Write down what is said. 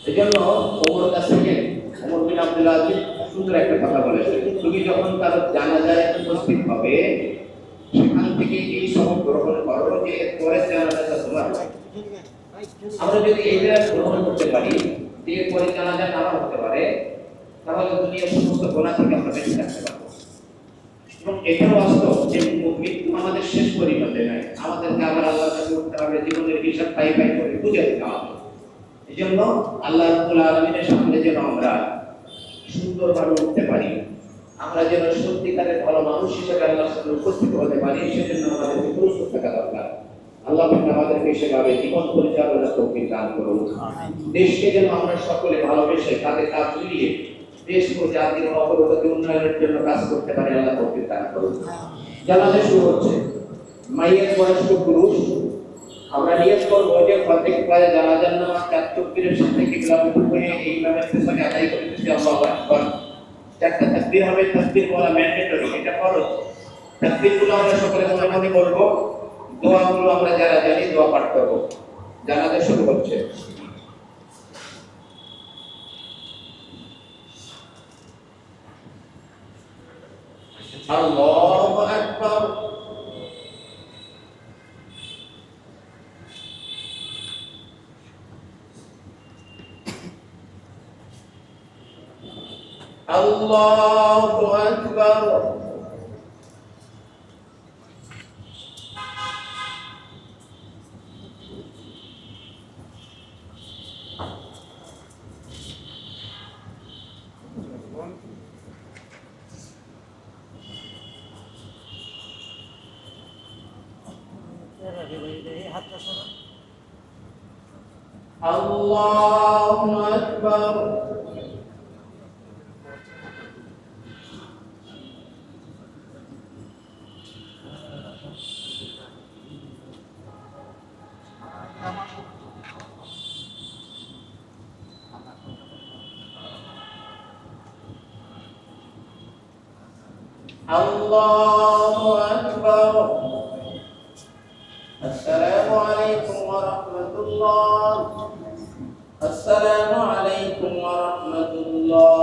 এজন্য ওমর কাছ থেকে ওমর বিন আব্দুল আজিজ সুন্দর একটা কথা বলেছেন, তুমি যখন কারো জানাজায় উপস্থিত হবে সেখান থেকে এই সবক গ্রহণ করো যে পরে জানাজাটা তোমার। আমরা যদি এইটা গ্রহণ করতে পারি যে পরে জানাজা নাও হতে পারে, তাহলে দুনিয়ার সমস্ত গুনাহ থেকে আমরা বেঁচে থাকতে পারবো। এবং এটাও বাস্তব যে মৃত্যু আমাদের শেষ পরিণতি নয়, আমাদেরকে আবার আল্লাহর কাছে উঠতে হবে, জীবনের হিসাব পাই পাই করে বুঝে দিতে হবে। এই জন্য আল্লাহ রাব্বুল আলামিনের সামনে যেন আমরা সুন্দরভাবে উঠতে পারি, আমরা যেন সত্যিকারের ভালো মানুষ হিসেবে আল্লাহর সামনে উপস্থিত হতে পারি, সেজন্য আমাদেরকে প্রস্তুত থাকা দরকার। আল্লাহ আমাদেরকে সেভাবে জীবন পরিচালনার তৌফিক দান করুন। দেশকে যেন আমরা সকলে ভালোবেসে তাদের কাজ মিলিয়ে দেশ ও জাতির অগ্রগতি উন্নয়নের জন্য কাজ করতে পারি, আল্লাহ তৌফিক দান করুন। জানাজা শুরু হচ্ছে, মাইয়ের বয়স্ক পুরুষ আমরা নিয়ত করব যে প্রত্যেক পায়ে জানাজার নামাজ চার তাকবীরের সাথে কিবলামুখী হয়ে এই ইমামের পেছনে আদায় করতেছি আল্লাহু আকবার। চারটা তাকবীর হবে, তাকবীর বলা ম্যান্ডেটরি, এটা ফরজ। তাকবীরগুলো আমরা সকলে মনে মনে বলব, দোয়াগুলো আমরা যারা জানি দোয়া পাঠ করব। জানাজা শুরু হচ্ছে। আল্লাহু আকবার। আল্লাহু আকবার। আল্লাহু আকবার। আল্লাহু আকবার। আসসালামু আলাইকুম ওয়া রাহমাতুল্লাহ। আসসালামু আলাইকুম ওয়া রাহমাতুল্লাহ।